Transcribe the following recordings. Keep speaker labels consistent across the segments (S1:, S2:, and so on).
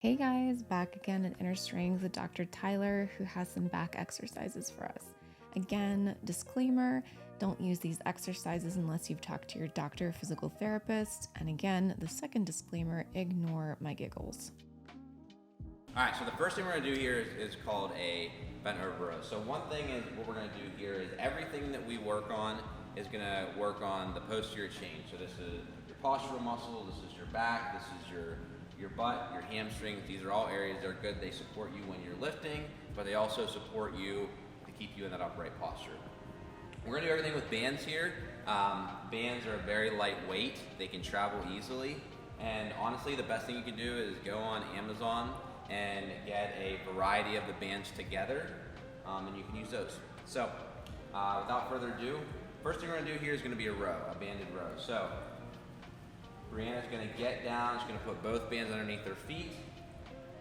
S1: Hey guys, back again at Inner Strength with Dr. Tyler, who has some back exercises for us. Again, disclaimer, don't use these exercises unless you've talked to your doctor or physical therapist. And again, the second disclaimer, ignore my giggles.
S2: All right, so the first thing we're gonna do here is called a bent over row. So one thing is what we're gonna do here is everything that we work on is gonna work on the posterior chain. So this is your postural muscle, this is your back, this is your butt, your hamstrings. These are all areas that are good. They support you when you're lifting, but they also support you to keep you in that upright posture. We're gonna do everything with bands here. Bands are very lightweight. They can travel easily. And honestly, the best thing you can do is go on Amazon and get a variety of the bands together, and you can use those. So, without further ado, first thing we're gonna do here is gonna be a row, a banded row. So, Brianna's gonna get down, she's gonna put both bands underneath her feet.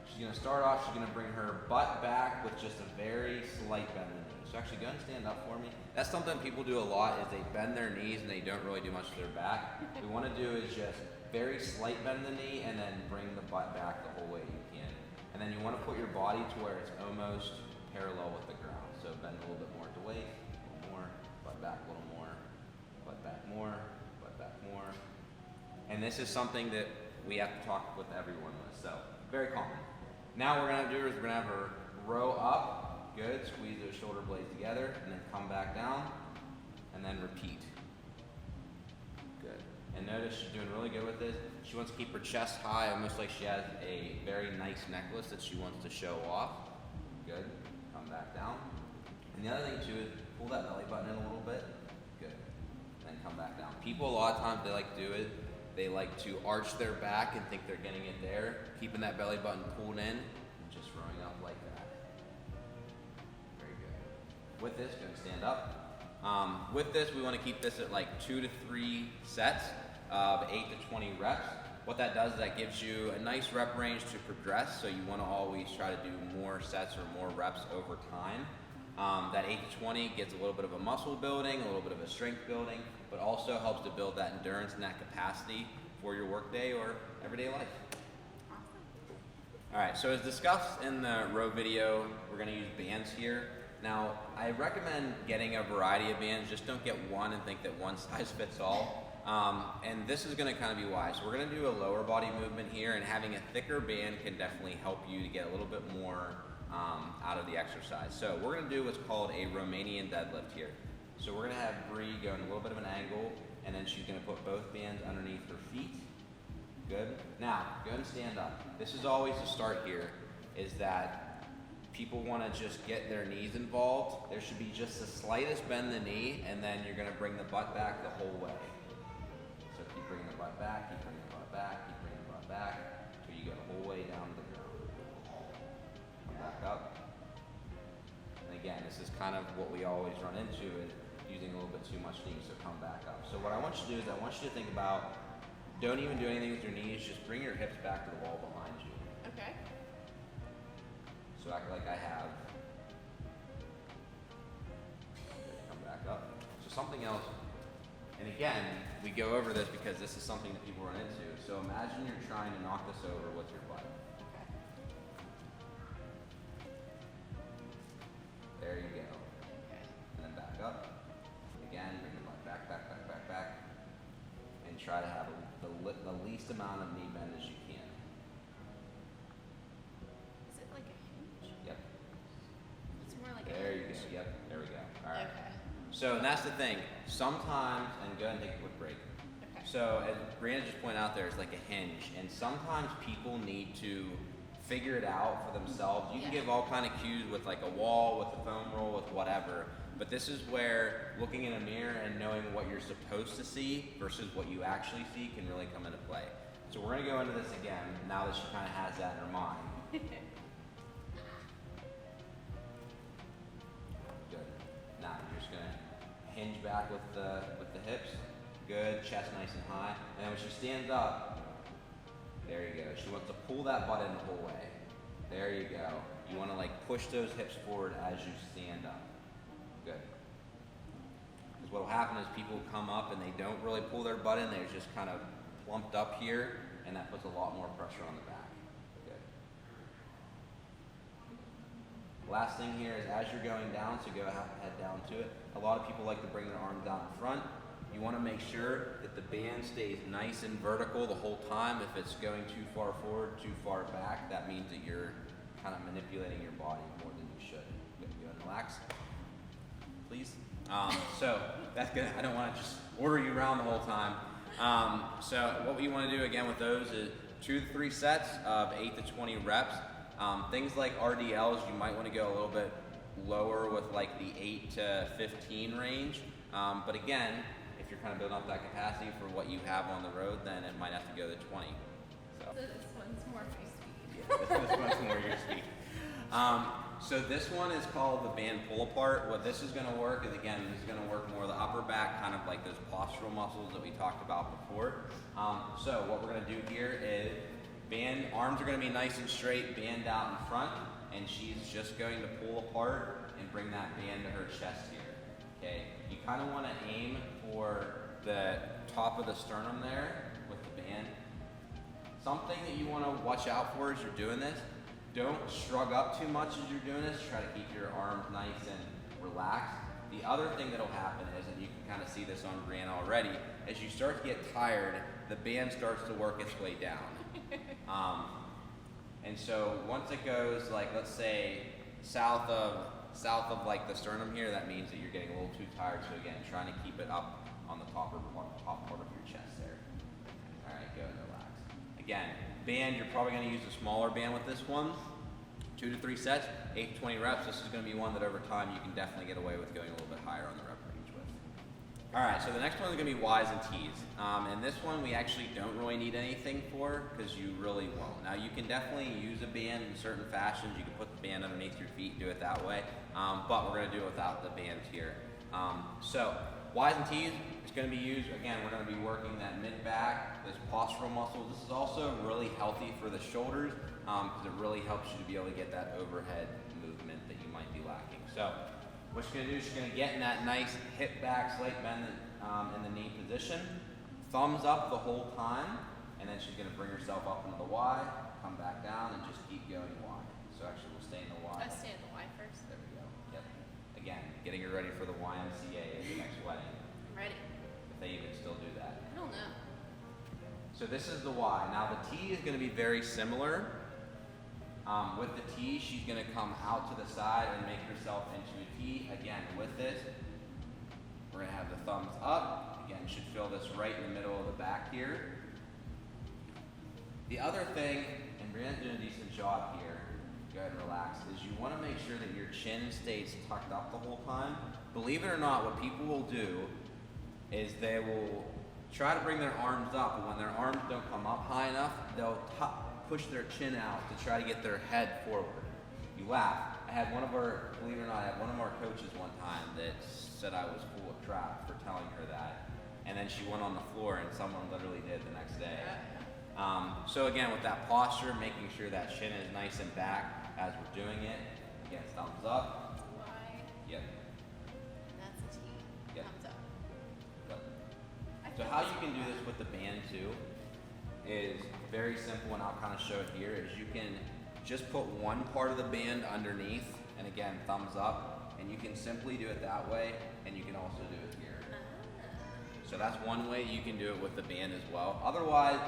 S2: She's gonna start off, she's gonna bring her butt back with just a very slight bend in the knee. So actually go ahead and stand up for me. That's something people do a lot, is they bend their knees and they don't really do much to their back. What we wanna do is just very slight bend in the knee and then bring the butt back the whole way you can. And then you wanna put your body to where it's almost parallel with the ground. So bend a little bit more at the waist, a little more, butt back a little more, butt back more, butt back more. And this is something that we have to talk with everyone with, so very common. Now what we're gonna do is we're gonna have her row up, good, squeeze those shoulder blades together, and then come back down, and then repeat. Good. And notice she's doing really good with this. She wants to keep her chest high, almost like she has a very nice necklace that she wants to show off. Good. Come back down. And the other thing too is pull that belly button in a little bit. Good. Then come back down. People a lot of times they like to do it. They like to arch their back and think they're getting it there, keeping that belly button pulled in, and just rowing up like that. Very good. With this, gonna stand up. With this, we wanna keep this at like 2 to 3 sets of 8 to 20 reps. What that does is that gives you a nice rep range to progress, so you wanna always try to do more sets or more reps over time. That 8 to 20 gets a little bit of a muscle building, a little bit of a strength building, but also helps to build that endurance and that capacity for your workday or everyday life. All right, so as discussed in the row video, we're gonna use bands here. Now, I recommend getting a variety of bands, just don't get one and think that one size fits all. And this is gonna kind of be why. So we're gonna do a lower body movement here, and having a thicker band can definitely help you to get a little bit more out of the exercise. So we're gonna do what's called a Romanian deadlift here. So we're gonna have Bree go in a little bit of an angle, and then she's gonna put both bands underneath her feet. Good. Now, go ahead and stand up. This is always the start here, is that people wanna just get their knees involved. There should be just the slightest bend in the knee, and then you're gonna bring the butt back the whole way. So keep bringing the butt back, keep bringing the butt back, keep bringing the butt back, until you go the whole way down to the ground. Come back up. And again, this is kind of what we always run into, is using a little bit too much knee, so come back up. So what I want you to do is I want you to think about, don't even do anything with your knees, just bring your hips back to the wall behind you.
S3: Okay.
S2: So act like I have. Come back up. So something else, and again, we go over this because this is something that people run into. So imagine you're trying to knock this over with your butt. There you go.
S3: Okay.
S2: And then back up. Again, bring the butt back, back, back, back, back. And try to have the least amount of knee bend as you can.
S3: Is it like a hinge?
S2: Yep.
S3: It's more like
S2: There
S3: a
S2: you
S3: hinge.
S2: go. Yep. There we go. All right.
S3: Okay.
S2: So, and that's the thing. Sometimes, and go ahead and take a quick break.
S3: Okay.
S2: So, as Brianna just pointed out, there is like a hinge, and sometimes people need to figure it out for themselves. You can
S3: Yeah.
S2: give all kind of cues with like a wall, with a foam roll, with whatever. But this is where looking in a mirror and knowing what you're supposed to see versus what you actually see can really come into play. So we're gonna go into this again now that she kind of has that in her mind. Good. Now you're just gonna hinge back with the hips. Good. Chest nice and high. And then when she stands up, there you go. She wants to pull that butt in the whole way. There you go. You want to like push those hips forward as you stand up. Good. Because what will happen is people come up and they don't really pull their butt in. They're just kind of plumped up here, and that puts a lot more pressure on the back. Good. Last thing here is as you're going down, so go head down to it. A lot of people like to bring their arms down in front. You want to make sure that the band stays nice and vertical the whole time. If it's going too far forward, too far back, that means that you're kind of manipulating your body more than you should. Go ahead and relax, please. So that's good. I don't want to just order you around the whole time. So what we want to do again with those is 2 to 3 sets of 8 to 20 reps. Things like RDLs, you might want to go a little bit lower with like the 8 to 15 range. But again, if you're kind of building up that capacity for what you have on the road, then it might have to go to 20. So
S3: This one's more my speed.
S2: yeah, this one's more your speed. So this one is called the band pull apart. What this is going to work is, again, this is going to work more the upper back, kind of like those postural muscles that we talked about before. So what we're going to do here is band, arms are going to be nice and straight, band out in front, and she's just going to pull apart and bring that band to her chest here. Okay, you kind of want to aim for the top of the sternum there with the band. Something that you want to watch out for as you're doing this, don't shrug up too much as you're doing this. Try to keep your arms nice and relaxed. The other thing that'll happen is, and you can kind of see this on Brianna already, as you start to get tired, the band starts to work its way down. And so once it goes, like, let's say south of like the sternum here, that means that you're getting a little too tired. So again, trying to keep it up on the top part of your chest there. All right, go and relax. Again, band, you're probably going to use a smaller band with this one. 2 to 3 sets, 8 to 20 reps. This is going to be one that over time you can definitely get away with going a little bit higher on the rep range with. All right, so the next one is going to be Ys and Ts. And this one we actually don't really need anything for because you really won't. Now you can definitely use a band in certain fashions. You can put the band underneath your feet and do it that way. But we're going to do it without the band here. So Ys and Ts, it's going to be used, again, we're going to be working that mid-back, this postural muscle. This is also really healthy for the shoulders because it really helps you to be able to get that overhead movement that you might be lacking. So what she's going to do is she's going to get in that nice hip back, slight bend in the knee position, thumbs up the whole time, and then she's going to bring herself up into the Y, come back down, and just keep going Y. So actually we'll stay in the Y.
S3: I stay in the Y first.
S2: There we go. Yep. Again, getting her ready for the YMCA at the next wedding.
S3: I'm ready.
S2: If they even still do that.
S3: I don't know.
S2: So this is the Y. Now the T is going to be very similar. With the T, she's going to come out to the side and make herself into a T. Again, with this, we're going to have the thumbs up. Again, you should feel this right in the middle of the back here. The other thing, and Brianna's doing a decent job here, go ahead and relax, is you want to make sure that your chin stays tucked up the whole time. Believe it or not, what people will do is they will try to bring their arms up, but when their arms don't come up high enough, they'll push their chin out to try to get their head forward. You laugh. I had one of our, believe it or not, I had one of our coaches one time that said I was full of crap for telling her that. And then she went on the floor and someone literally did the next day. So again, with that posture, making sure that chin is nice and back as we're doing it. Again, thumbs up.
S3: Y.
S2: Yep.
S3: And that's a T.
S2: Yep.
S3: Thumbs up.
S2: Yep.
S3: I
S2: So
S3: feel
S2: how
S3: this
S2: you can do this with the band too is very simple, and I'll kind of show it here, is you can just put one part of the band underneath, and again, thumbs up, and you can simply do it that way, and you can also do it here. So that's one way you can do it with the band as well. Otherwise,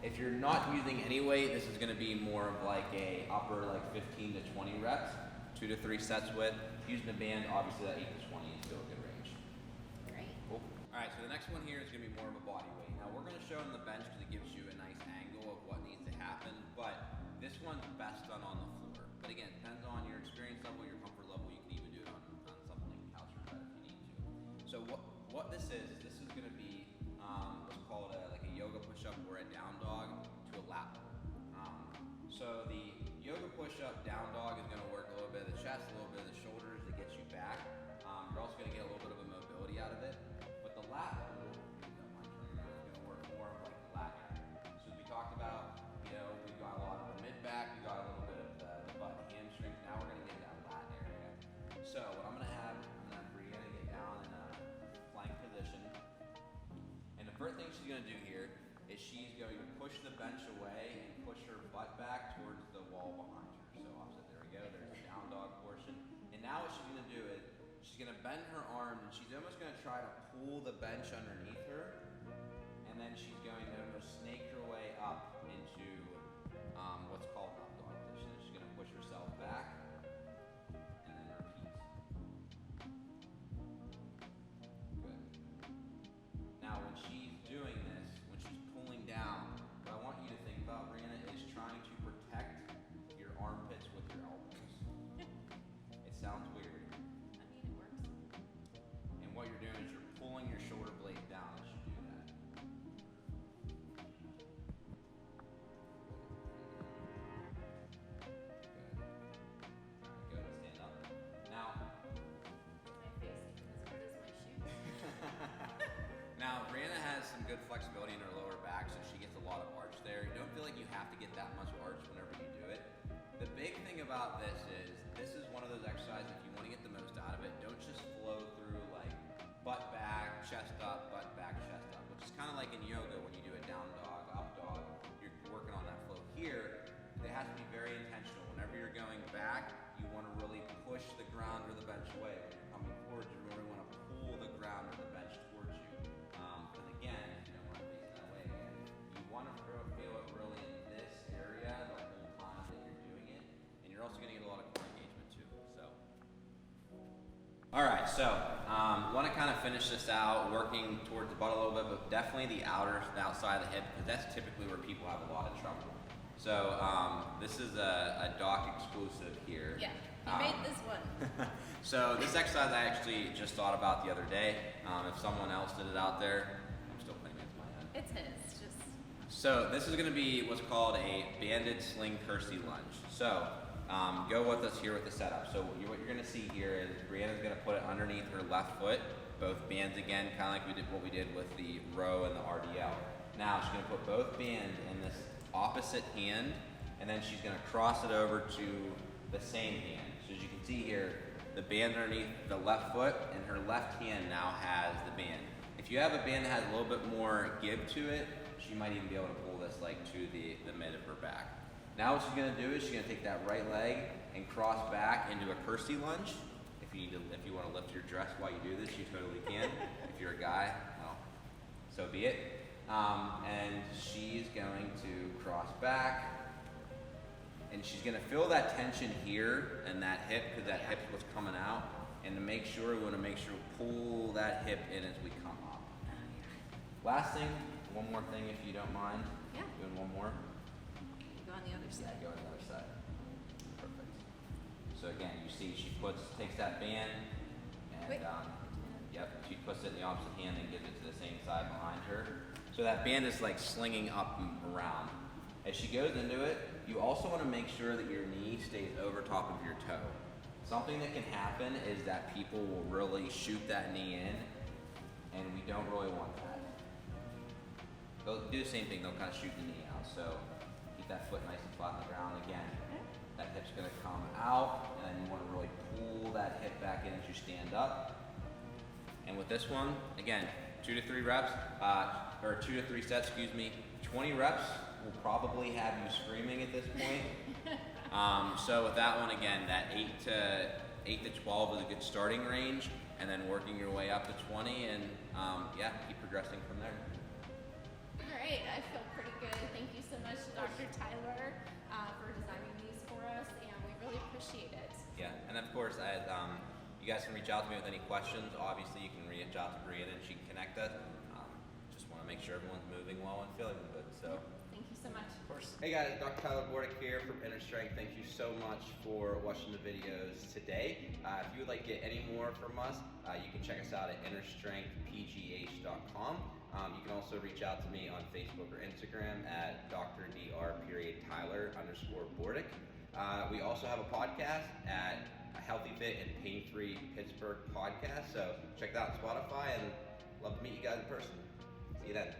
S2: if you're not using any weight, this is going to be more of like a upper like 15 to 20 reps, 2 to 3 sets with. Using the band, obviously that 8 to 20 is still a good range.
S3: Great.
S2: Cool. All right, so the next one here is going to be more of a body weight. Now we're going to show on the bench because it gives you a nice angle of what needs to happen, but this one's best done on the floor. But again, depends on your experience level, your comfort level. You can even do it on something like couch or bed if you need to. So what this is going to be what's called like a yoga push-up or a down dog to a lap. So the yoga push-up down dog is going to work a little bit of the chest, a little bit of the shoulders to get you back. You're also going to get a little bit of a mobility out of it. But the lat is going to work more of like the lat area. So as we talked about, you know, we've got a lot of the mid-back, we've got a little bit of the butt and hamstrings. Now we're going to get that lat area. So what I'm going to have Brianna get down in a plank position. And the first thing she's going to do here is she's going to push the bench away and push her butt back towards the wall behind her. So opposite, there we go, there's the down dog portion. now what she's gonna do is she's gonna bend her arm and she's almost gonna try to pull the bench underneath her, and then she's going to almost snake her way up into what's called an up dog position. She's gonna push herself back and then repeat. Good. Now when she's doing this, when she's pulling down, what I want you to think about, Brianna, is trying to protect your armpits with your elbows. It sounds weird.
S3: I mean, it works.
S2: And what you're doing is you're pulling your shoulder blade down as you do that. Good. Alright, good. Stand up. Now,
S3: My face even as hard as my shoes.
S2: now Brianna has some good flexibility in her lower back, so she gets a lot of arch there. You don't feel like you have to get that much arch whenever you do it. The big thing about this is one of those exercises, if you want to get the most out of it, don't just flow through like butt back, chest up, which is kind of like in yoga when you do a down dog, up dog, you're working on that flow. Here, it has to be very intentional. Whenever you're going back, you want to really push the ground or the bench away. When you're coming forward, you really want to pull the ground or the bench towards you. Because again, if you don't want to face that way again, you want to feel it really in this area the whole time that you're doing it. And you're also going to get a lot of core engagement too. So. All right, so want to kind of finish this out, working towards the butt a little bit, but definitely the outside of the hip, because that's typically where people have a lot of trouble. So this is a doc exclusive here.
S3: Yeah, you made this one.
S2: So this exercise I actually just thought about the other day. If someone else did it out there, I'm still claiming it's my own.
S3: It's his, just.
S2: So this is going to be what's called a banded sling kersey lunge. So go with us here with the setup. So what you're going to see here is Brianna's going to put it underneath her left foot, both bands again, kind of like what we did with the row and the RDL. Now she's going to put both bands in this opposite hand, and then she's going to cross it over to the same hand. So as you can see here, the band underneath the left foot, and her left hand now has the band. If you have a band that has a little bit more give to it, she might even be able to pull this like to the mid of her back. Now what she's going to do is she's going to take that right leg and cross back into a kersey lunge. If you want to lift your dress while you do this, you totally can. If you're a guy, well, so be it. And she's going to cross back, and she's going to feel that tension here and that hip, because that hip's what's coming out. And to make sure, we want to make sure we pull that hip in as we come up. Last thing, one more thing if you don't mind.
S3: Yeah.
S2: Doing one more.
S3: Go on the other side.
S2: Yeah, go on the other side. Perfect. So again, you see she takes that band and
S3: Wait.
S2: yep, she puts it in the opposite hand and gives it to the same side behind her. So that band is like slinging up and around. As she goes into it, you also want to make sure that your knee stays over top of your toe. Something that can happen is that people will really shoot that knee in, and we don't really want that. They'll do the same thing, they'll kind of shoot the knee out. So keep that foot nice and flat on the ground. Again, that hip's going to come out, and then you want to really pull that hip back in as you stand up. And with this one, again, 2 to 3 reps, or 2 to 3 sets, 20 reps will probably have you screaming at this point. So with that one, again, that 8 to 12 is a good starting range, and then working your way up to 20, and yeah, keep progressing from there.
S3: All right, I feel pretty good. Thank you so much, Dr. Tyler, for designing these for us, and we really appreciate it.
S2: Yeah, and of course, you guys can reach out to me with any questions. Obviously, you can reach out to Brianna and she can connect us. Just want to make sure everyone's moving well and feeling good. So,
S3: Thank you so much.
S2: of course. Hey guys, Dr. Tyler here from Inner Strength. Thank you so much for watching the videos today. If you would like to get any more from us, you can check us out at innerstrengthpgh.com. You can also reach out to me on Facebook or Instagram at Dr.Tyler_Bordick. We also have a podcast at Healthy Fit and Pain Free Pittsburgh podcast. So check that out on Spotify, and love to meet you guys in person. See you then.